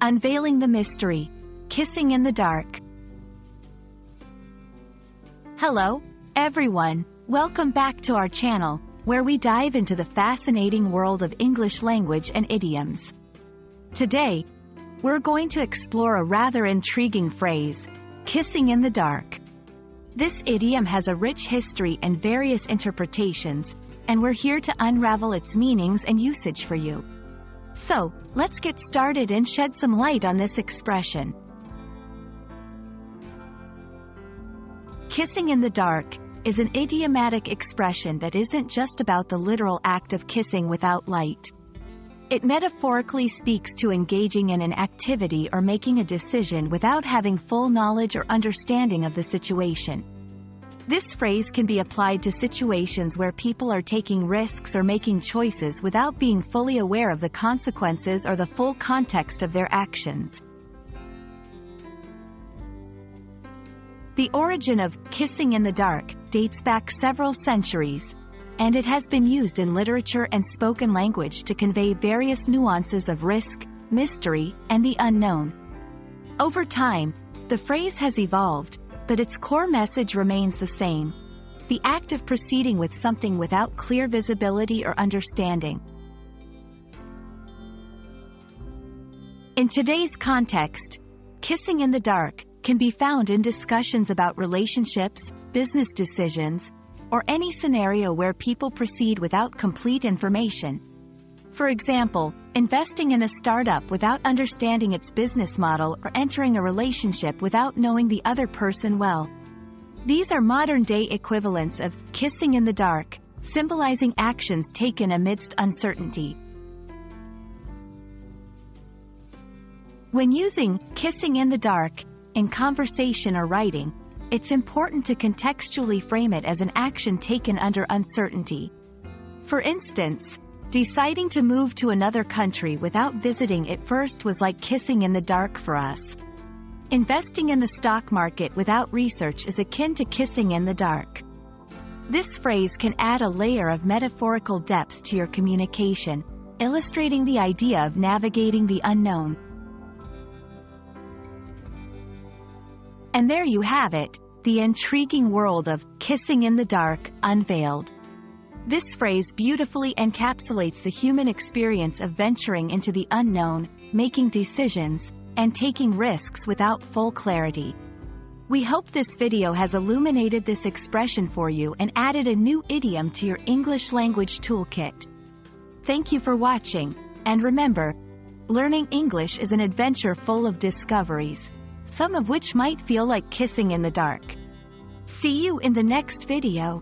Unveiling the Mystery, Kissing in the Dark. Hello, everyone. Welcome back to our channel, where we dive into the fascinating world of English language and idioms. Today, we're going to explore a rather intriguing phrase, kissing in the dark. This idiom has a rich history and various interpretations, and we're here to unravel its meanings and usage for you. So, let's get started and shed some light on this expression. Kissing in the dark is an idiomatic expression that isn't just about the literal act of kissing without light. It metaphorically speaks to engaging in an activity or making a decision without having full knowledge or understanding of the situation. This phrase can be applied to situations where people are taking risks or making choices without being fully aware of the consequences or the full context of their actions. The origin of kissing in the dark dates back several centuries, and it has been used in literature and spoken language to convey various nuances of risk, mystery, and the unknown. Over time, the phrase has evolved, but its core message remains the same: the act of proceeding with something without clear visibility or understanding. In today's context, kissing in the dark can be found in discussions about relationships, business decisions, or any scenario where people proceed without complete information. For example, investing in a startup without understanding its business model or entering a relationship without knowing the other person well. These are modern-day equivalents of kissing in the dark, symbolizing actions taken amidst uncertainty. When using kissing in the dark in conversation or writing, it's important to contextually frame it as an action taken under uncertainty. For instance, deciding to move to another country without visiting it first was like kissing in the dark for us. Investing in the stock market without research is akin to kissing in the dark. This phrase can add a layer of metaphorical depth to your communication, illustrating the idea of navigating the unknown. And there you have it, the intriguing world of kissing in the dark, unveiled. This phrase beautifully encapsulates the human experience of venturing into the unknown, making decisions, and taking risks without full clarity. We hope this video has illuminated this expression for you and added a new idiom to your English language toolkit. Thank you for watching, and remember, learning English is an adventure full of discoveries, some of which might feel like kissing in the dark. See you in the next video.